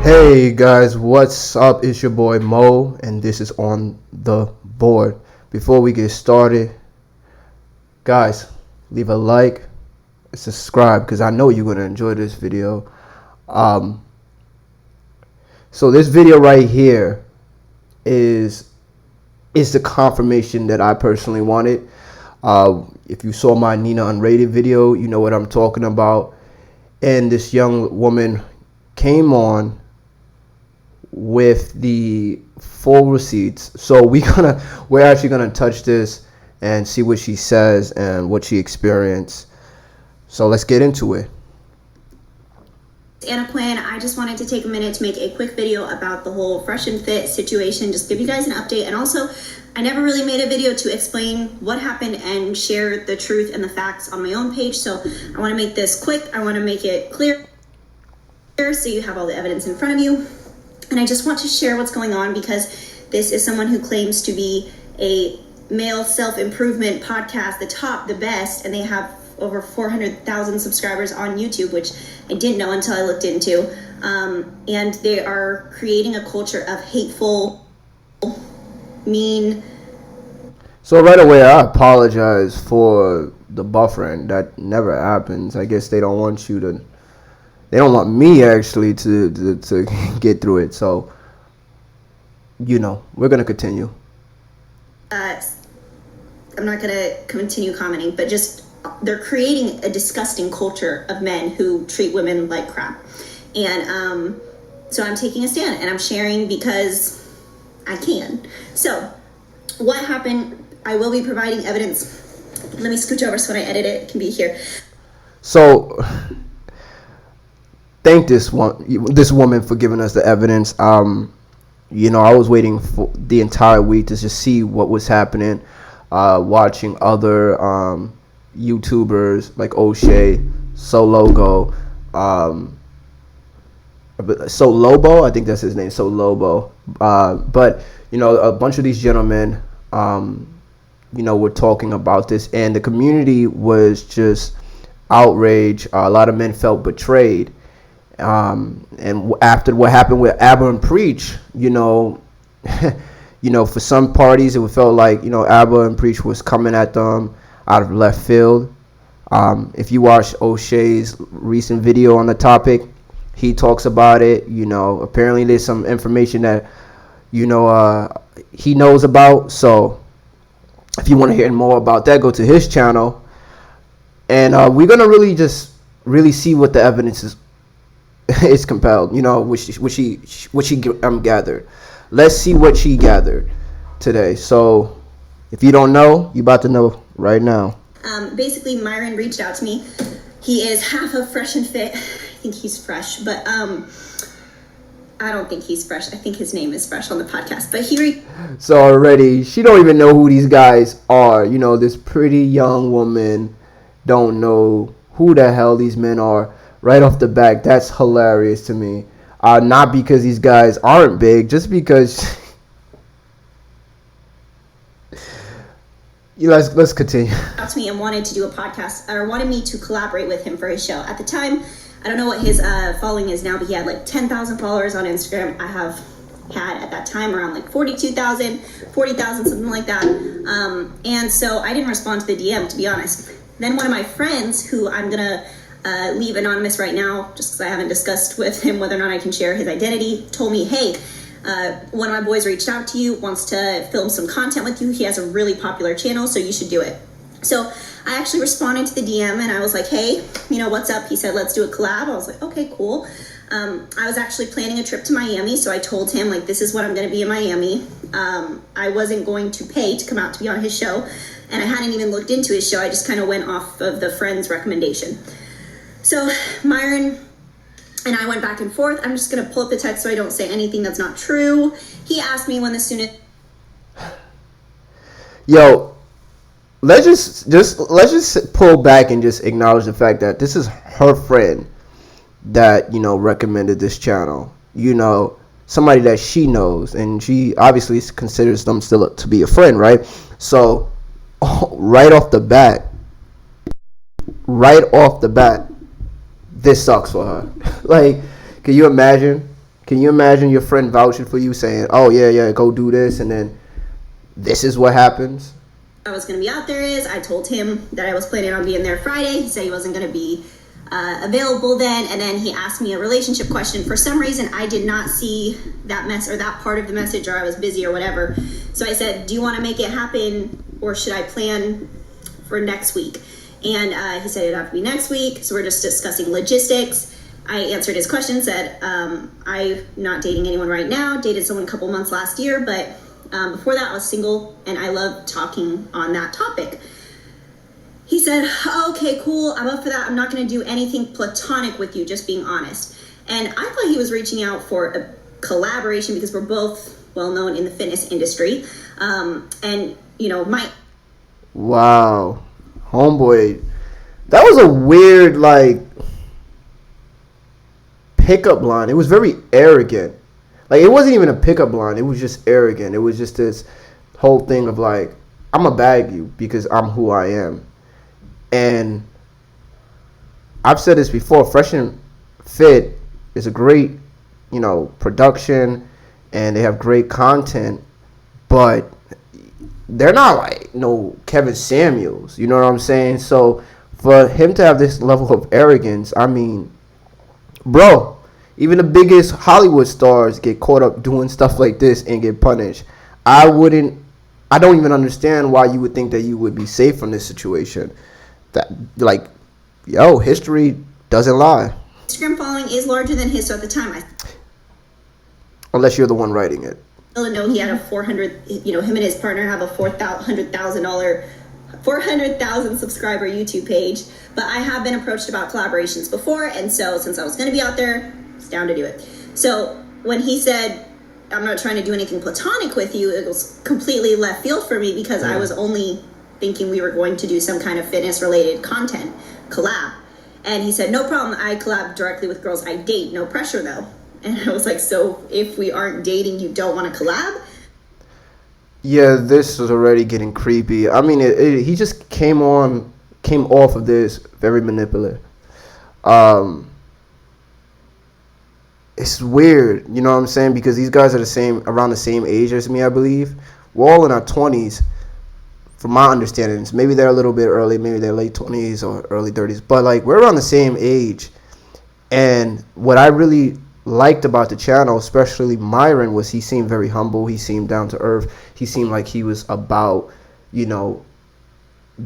Hey guys, what's up? It's your boy Mo, and this is On the Board. Before we get started, guys, leave a like, subscribe, because I know you're going to enjoy this video. Um, so this video right here is the confirmation that I personally wanted. If you saw my Nina Unrated video, you know what I'm talking about. And this young woman came on with the full receipts. So we're actually gonna touch this and see what she says and what she experienced. So let's get into it. Anna Quinn. I just wanted to take a minute to make a quick video about the whole Fresh and Fit situation, just give you guys an update. And also, I never really made a video to explain what happened and share the truth and the facts on my own page. So I want to make this quick. I want to make it clear so you have all the evidence in front of you. And I just want to share what's going on because this is someone who claims to be a male self-improvement podcast, the top, the best, and they have over 400,000 subscribers on YouTube, which I didn't know until I looked into. And they are creating a culture of hateful, mean. So right away, I apologize for the buffering. That never happens. I guess they don't want you to. They don't want me actually to get through it. So, we're going to continue. I'm not going to continue commenting, but just they're creating a disgusting culture of men who treat women like crap. And so I'm taking a stand and I'm sharing because I can. So what happened, I will be providing evidence. Let me scooch over so when I edit it can be here. So thank this woman for giving us the evidence. I was waiting for the entire week to just see what was happening, watching other YouTubers like O'Shea, Solobo, I think that's his name, Solobo. But a bunch of these gentlemen, were talking about this, and the community was just outraged. A lot of men felt betrayed. And after what happened with Abba and Preach, for some parties it felt like Abba and Preach was coming at them out of left field. If you watch O'Shea's recent video on the topic, he talks about it. Apparently there's some information that he knows about. So if you want to hear more about that, go to his channel, and we're gonna really see what the evidence is. It's compelled, what she gathered. Let's see what she gathered today. So if you don't know, you about to know right now. Basically, Myron reached out to me. He is half of Fresh and Fit. I think he's fresh, but I don't think he's fresh. I think his name is Fresh on the podcast. But so already she don't even know who these guys are. This pretty young woman don't know who the hell these men are. Right off the back, that's hilarious to me. Not because these guys aren't big, just because. Let's continue. Out to me and wanted to do a podcast, or wanted me to collaborate with him for his show. At the time, I don't know what his following is now, but he had like 10,000 followers on Instagram. I have had at that time around like 42,000, 40,000, something like that. And so I didn't respond to the DM, to be honest. Then one of my friends, who I'm gonna leave anonymous right now, just because I haven't discussed with him whether or not I can share his identity, told me, hey, one of my boys reached out to you, wants to film some content with you. He has a really popular channel, so you should do it. So I actually responded to the DM and I was like, hey, what's up? He said, let's do a collab. I was like, okay, cool. I was actually planning a trip to Miami, so I told him, like, this is what I'm going to be in Miami. I wasn't going to pay to come out to be on his show, and I hadn't even looked into his show. I just kind of went off of the friend's recommendation. So Myron and I went back and forth. I'm just going to pull up the text so I don't say anything that's not true. He asked me when the soonest. Yo, let's just pull back and just acknowledge the fact that this is her friend that recommended this channel. Somebody that she knows, and she obviously considers them still to be a friend, right? So right off the bat, this sucks for her. Like, can you imagine Can you imagine your friend vouching for you, saying, "Oh yeah, go do this," and then this is what happens? I was going to be out there is I told him that I was planning on being there Friday. He said he wasn't going to be available then, and then he asked me a relationship question. For some reason, I did not see that or that part of the message, or I was busy or whatever. So I said, "Do you want to make it happen, or should I plan for next week?" And he said it'd have to be next week. So we're just discussing logistics. I answered his question, said, "I'm not dating anyone right now. Dated someone a couple months last year, but before that I was single, and I love talking on that topic." He said, "Okay, cool. I'm up for that. I'm not going to do anything platonic with you, just being honest." And I thought he was reaching out for a collaboration because we're both well known in the fitness industry. And, you know, Wow. Homeboy. That was a weird, like, pickup line. It was very arrogant. Like, it wasn't even a pickup line. It was just arrogant. It was just this whole thing of, like, I'm going to bag you because I'm who I am. And I've said this before, Fresh and Fit is a great, you know, production, and they have great content, but they're not like no Kevin Samuels, you know what I'm saying? So for him to have this level of arrogance, I mean, bro, even the biggest Hollywood stars get caught up doing stuff like this and get punished. I don't even understand why you would think that you would be safe from this situation. That, like, yo, history doesn't lie. Instagram following is larger than his, so at the time Unless you're the one writing it. I still know he had a 400, you know, him and his partner have a $400,000 subscriber YouTube page. But I have been approached about collaborations before, and so since I was going to be out there, I was down to do it. So when he said, "I'm not trying to do anything platonic with you," it was completely left field for me because I was only thinking we were going to do some kind of fitness related content collab. And he said, "No problem, I collab directly with girls I date, no pressure though." And I was like, "So if we aren't dating, you don't want to collab?" Yeah, this was already getting creepy. I mean, he just came off of this very manipulative. It's weird, you know what I'm saying? Because these guys are around the same age as me, I believe. We're all in our 20s, from my understandings. Maybe they're a little bit early, maybe they're late 20s or early 30s. But, like, we're around the same age. And what I really liked about the channel, especially Myron, was he seemed very humble. He seemed down to earth. He seemed like he was about, you know,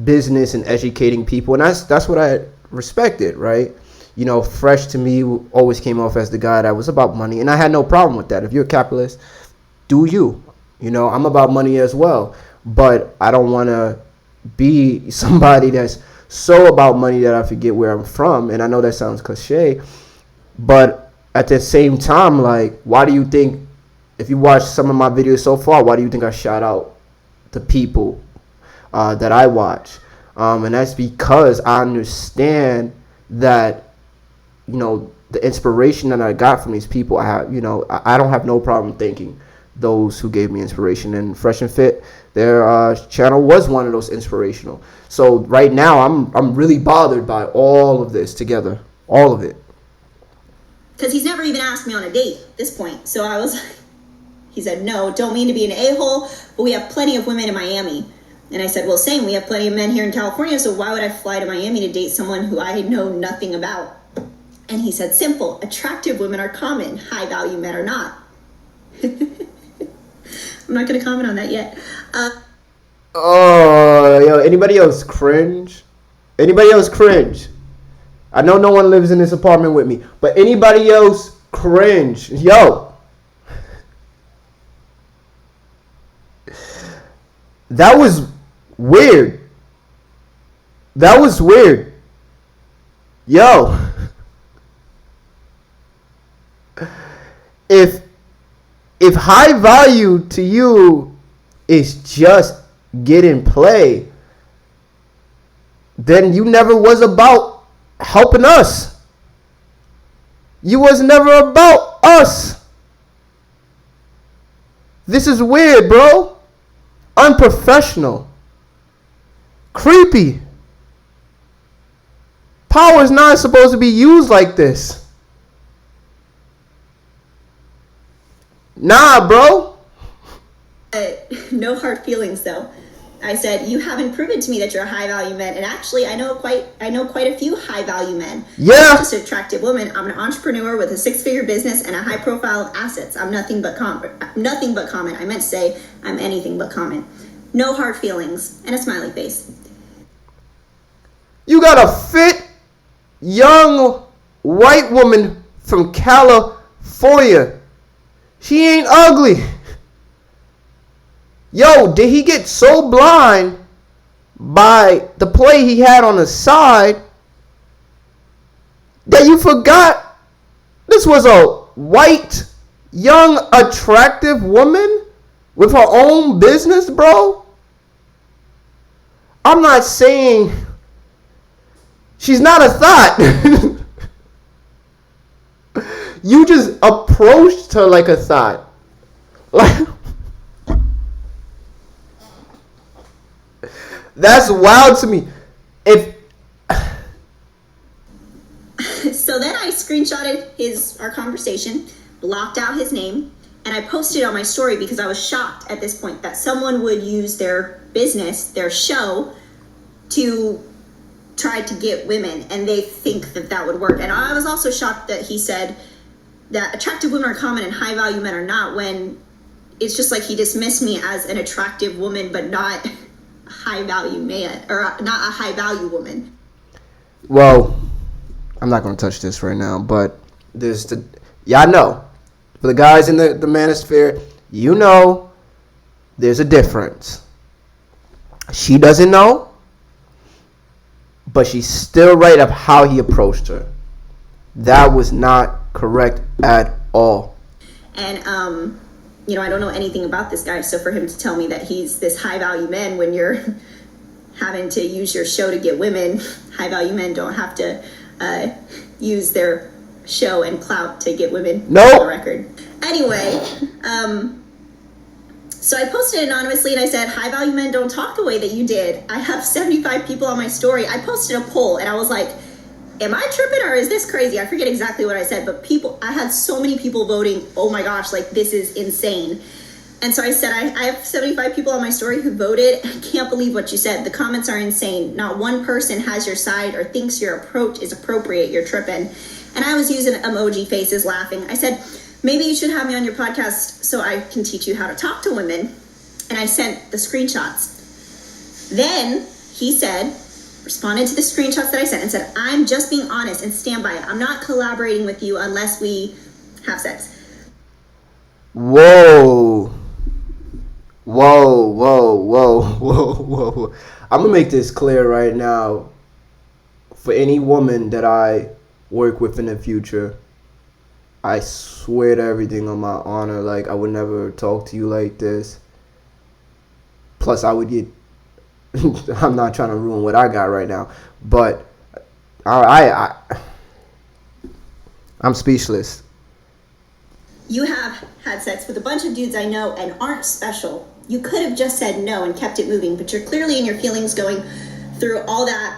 business and educating people. And that's what I respected, right? You know, Fresh to me always came off as the guy that was about money. And I had no problem with that. If you're a capitalist, do you. You know, I'm about money as well. But I don't want to be somebody that's so about money that I forget where I'm from. And I know that sounds cliche, but at the same time, like, why do you think, if you watch some of my videos so far, why do you think I shout out the people that I watch? And that's because I understand that, you know, the inspiration that I got from these people, I don't have no problem thanking those who gave me inspiration. And Fresh and Fit, their channel was one of those inspirational. So right now, I'm really bothered by all of this together, all of it. Because he's never even asked me on a date at this point. So I was like, he said, "No, don't mean to be an a-hole, but we have plenty of women in Miami." And I said, "Well, same, we have plenty of men here in California, so why would I fly to Miami to date someone who I know nothing about?" And he said, "Simple, attractive women are common, high value men are not." I'm not going to comment on that yet. Yo, anybody else cringe? Anybody else cringe? I know no one lives in this apartment with me, but anybody else cringe? Yo. That was weird. That was weird. Yo. If high value to you is just getting play, then you never was about helping us. You was never about us. This is weird, bro. Unprofessional. Creepy. Power is not supposed to be used like this. Nah, bro. No hard feelings though. I said, you haven't proven to me that you're a high value man, and actually, I know quite a few high value men. Yeah. I'm not just an attractive woman. I'm an entrepreneur with a 6-figure business and a high profile of assets. I'm nothing but common. I meant to say I'm anything but common. No hard feelings and a smiley face. You got a fit, young white woman from California. She ain't ugly. Yo, did he get so blind by the play he had on the side that you forgot this was a white, young, attractive woman with her own business, bro? I'm not saying she's not a thought. You just approached her like a thought. Like, that's wild to me. So then I screenshotted our conversation, blocked out his name, and I posted on my story because I was shocked at this point that someone would use their business, their show, to try to get women, and they think that would work. And I was also shocked that he said that attractive women are common and high value men are not, when it's just like he dismissed me as an attractive woman but not a high value man, or not a high value woman. Well, I'm not going to touch this right now, but y'all know, for the guys in the manosphere, you know there's a difference. She doesn't know, but she's still right of how he approached her. That was not correct at all. And I don't know anything about this guy, so for him to tell me that he's this high value man when you're having to use your show to get women, high value men don't have to use their show and clout to get women. Nope. On the record. Anyway, so I posted anonymously and I said, high value men don't talk the way that you did. I have 75 people on my story. I posted a poll and I was like, am I tripping or is this crazy? I forget exactly what I said, but I had so many people voting. Oh my gosh, like this is insane. And so I said, I have 75 people on my story who voted. I can't believe what you said. The comments are insane. Not one person has your side or thinks your approach is appropriate. You're tripping. And I was using emoji faces laughing. I said, maybe you should have me on your podcast so I can teach you how to talk to women. And I sent the screenshots. Then he responded to the screenshots that I sent and said, I'm just being honest and stand by it. I'm not collaborating with you unless we have sex. Whoa. I'm going to make this clear right now. For any woman that I work with in the future, I swear to everything on my honor, like, I would never talk to you like this. Plus, I would get... I'm not trying to ruin what I got right now, but I'm speechless. You have had sex with a bunch of dudes I know and aren't special. You could have just said no and kept it moving, but you're clearly in your feelings going through all that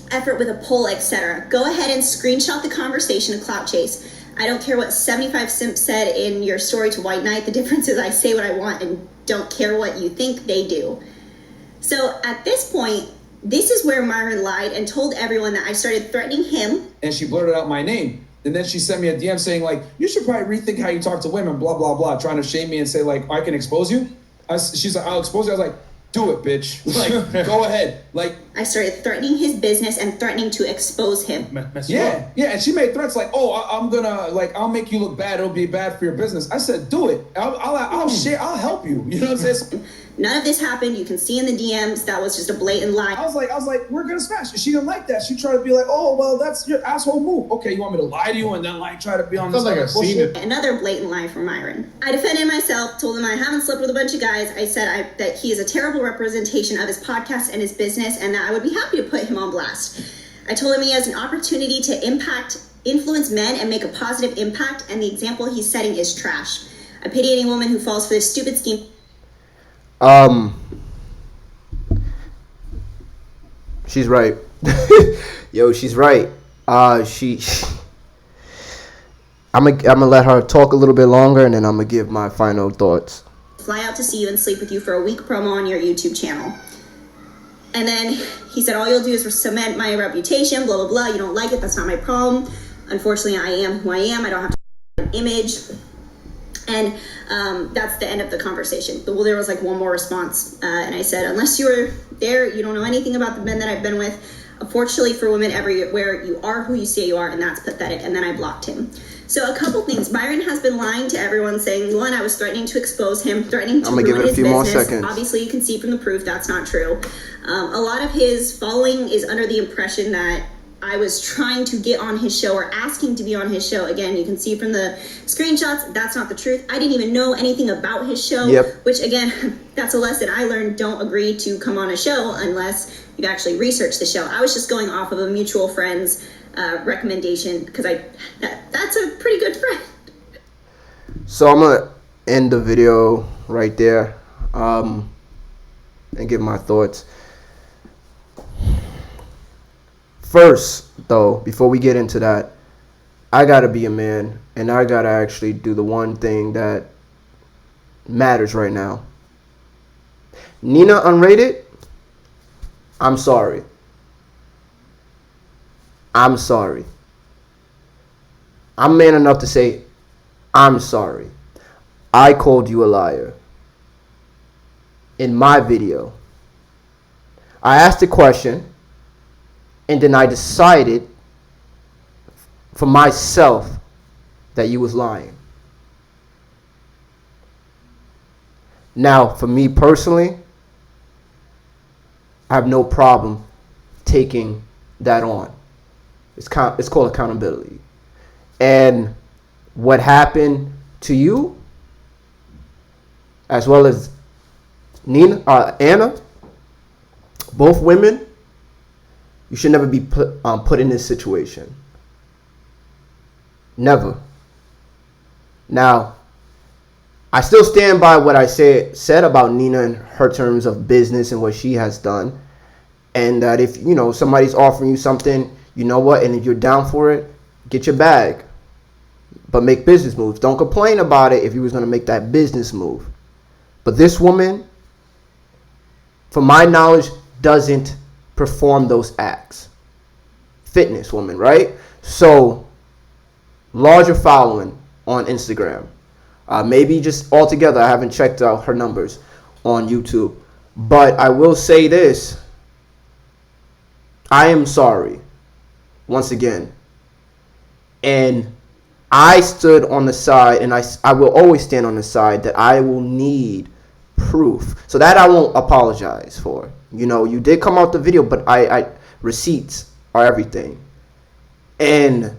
effort with a poll, etc. Go ahead and screenshot the conversation to Clout Chase. I don't care what 75 Simps said in your story to White Knight. The difference is I say what I want and don't care what you think. They do. So at this point, this is where Myron lied and told everyone that I started threatening him. And she blurted out my name. And then she sent me a DM saying, like, you should probably rethink how you talk to women, blah, blah, blah, trying to shame me and say, like, I can expose you. She's like, I'll expose you. I was like, do it, bitch. Like, go ahead. Like, I started threatening his business and threatening to expose him. Yeah. And she made threats like, oh, I'm gonna, like, I'll make you look bad. It'll be bad for your business. I said, do it. I'll share. I'll help you. You know what I'm saying? None of this happened. You can see in the DMs that was just a blatant lie. I was like, we're gonna smash. She didn't like that. She tried to be like, oh, well, that's your asshole move. Okay, you want me to lie to you and then like try to be on this like bullshit? Another blatant lie from Myron. I defended myself, told him I haven't slept with a bunch of guys. I said that he is a terrible representation of his podcast and his business, and that I would be happy to put him on blast. I told him he has an opportunity to influence men and make a positive impact, and the example he's setting is trash. I pity any woman who falls for this stupid scheme. She's right. Yo, she's right. I I'm gonna let her talk a little bit longer, and then I'm gonna give my final thoughts. Fly out to see you and sleep with you for a week promo on your YouTube channel. And then he said, all you'll do is cement my reputation, blah, blah, blah. You don't like it. That's not my problem. Unfortunately, I am who I am. I don't have to have an image. And that's the end of the conversation. Well, there was like one more response. And I said, unless you were there, you don't know anything about the men that I've been with. Unfortunately for women everywhere, you are who you say you are, and that's pathetic. And then I blocked him. So a couple things. Byron has been lying to everyone, saying, one, I was threatening to expose him, threatening to ruin his business. Obviously, you can see from the proof that's not true. A lot of his following is under the impression that I was trying to get on his show or asking to be on his show. Again, you can see from the screenshots, that's not the truth. I didn't even know anything about his show, which again, that's a lesson I learned. Don't agree to come on a show unless you've actually researched the show. I was just going off of a mutual friend's recommendation because that's a pretty good friend. So I'm gonna end the video right there and give my thoughts. First, though, before we get into that, I gotta be a man, and I gotta actually do the one thing that matters right now. Nina Unrated, I'm sorry. I'm sorry. I'm man enough to say, I'm sorry. I called you a liar. In my video, I asked a question, and then I decided for myself that you was lying. Now, for me personally, I have no problem taking that on. It's called accountability. And what happened to you, as well as Anna, both women, you should never be put in this situation. Never. Now, I still stand by what I said about Nina in her terms of business and what she has done. And that if, somebody's offering you something, you know what, and if you're down for it, get your bag. But make business moves. Don't complain about it if you was going to make that business move. But this woman, from my knowledge, doesn't perform those acts. Fitness woman, right? So, larger following on Instagram. Maybe just altogether, I haven't checked out her numbers on YouTube. But I will say this. I am sorry. Once again. And I stood on the side, and I will always stand on the side that I will need proof. So that I won't apologize for. You did come out the video, but I receipts are everything. And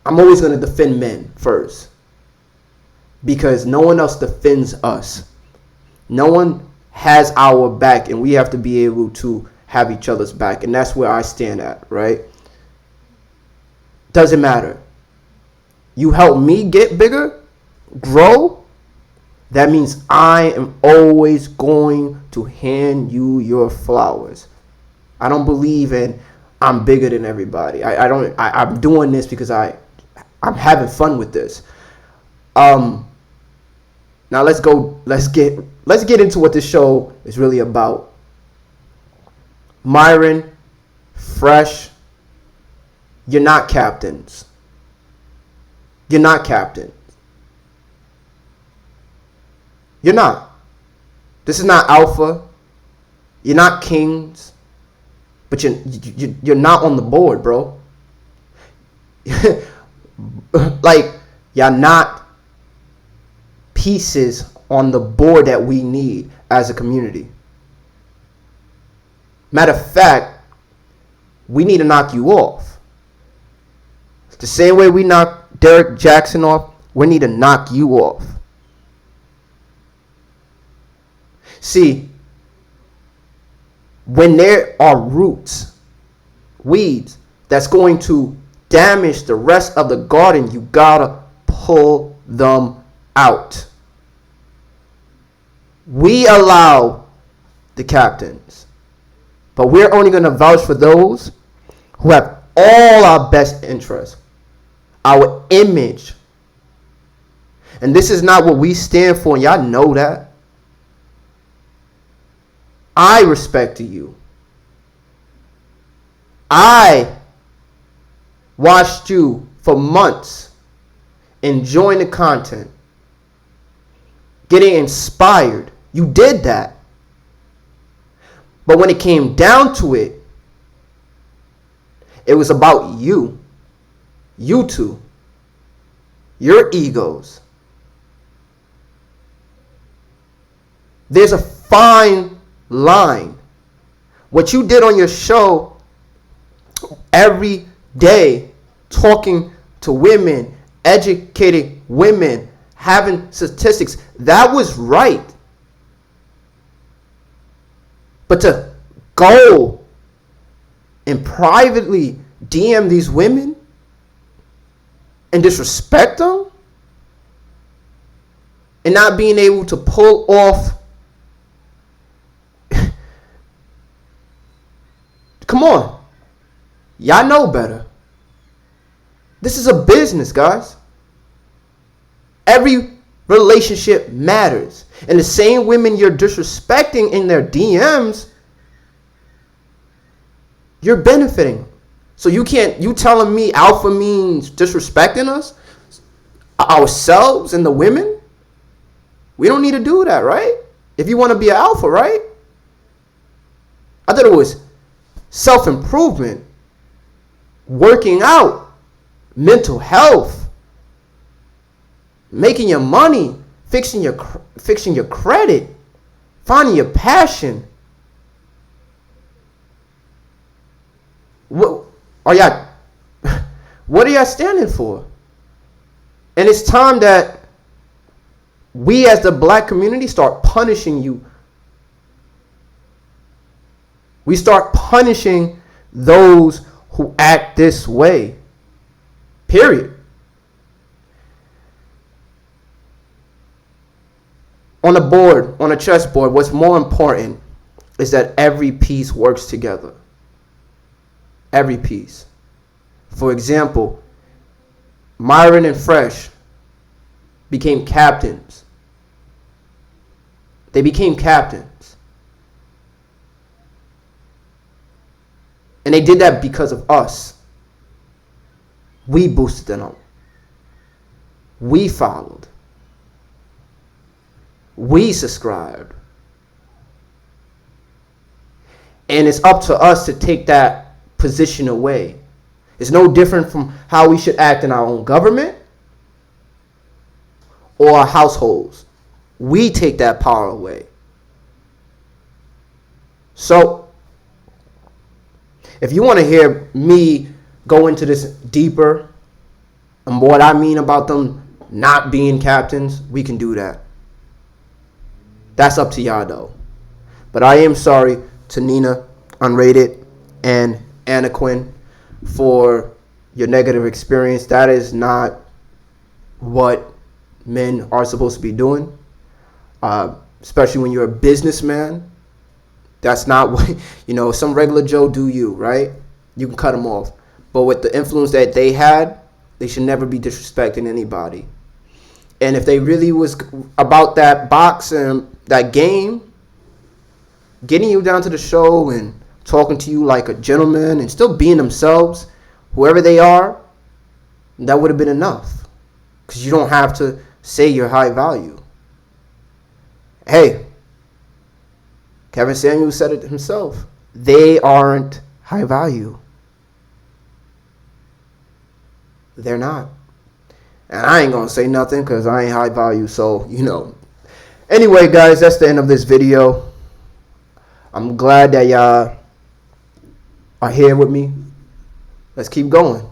I'm always going to defend men first. Because no one else defends us. No one has our back, and we have to be able to have each other's back. And that's where I stand at, right? Doesn't matter. You help me get bigger, grow. That means I am always going to hand you your flowers. I don't believe in I'm bigger than everybody. I'm doing this because I'm having fun with this. Now let's get into what this show is really about. Myron, Fresh, you're not captains. You're not captains. You're not. This is not alpha. You're not kings. But you're not on the board, bro. Like, you're not pieces on the board that we need as a community. Matter of fact, we need to knock you off. The same way we knocked Derek Jackson off, we need to knock you off. See, when there are roots, weeds, that's going to damage the rest of the garden, you gotta pull them out. We allow the captains, but we're only going to vouch for those who have all our best interests, our image. And this is not what we stand for, and y'all know that. I respect you. I watched you for months, enjoying the content, getting inspired. You did that. But when it came down to it, it was about you. You two. Your egos. There's a fine line. What you did on your show every day, talking to women, educating women, having statistics, that was right. But to go and privately DM these women and disrespect them and not being able to pull off, come on, y'all know better. This is a business, guys. Every relationship matters. And the same women you're disrespecting in their DMs, you're benefiting. So you telling me alpha means disrespecting us? Ourselves and the women? We don't need to do that, right? If you want to be an alpha, right? I thought it was self-improvement, working out, mental health, making your money, fixing your credit, finding your passion. What are y'all standing for? And it's time that we as the black community start punishing you. We start punishing those who act this way. Period. On a board, on a chessboard, what's more important is that every piece works together. Every piece. For example, Myron and Fresh became captains. They became captains. And they did that because of us. We boosted them up. We followed. We subscribed. And it's up to us to take that position away. It's no different from how we should act in our own government or our households. We take that power away. So, if you want to hear me go into this deeper and what I mean about them not being captains, we can do that. That's up to y'all though. But I am sorry to Nina, Unrated, and Anna Quinn for your negative experience. That is not what men are supposed to be doing. Especially when you're a businessman. That's not what, some regular Joe do you, right? You can cut them off. But with the influence that they had, they should never be disrespecting anybody. And if they really was about that box and that game, getting you down to the show and talking to you like a gentleman and still being themselves, whoever they are, that would have been enough. Because you don't have to say you're high value. Hey, Kevin Samuels said it himself. They aren't high value. They're not. And I ain't going to say nothing because I ain't high value. So, Anyway, guys, that's the end of this video. I'm glad that y'all are here with me. Let's keep going.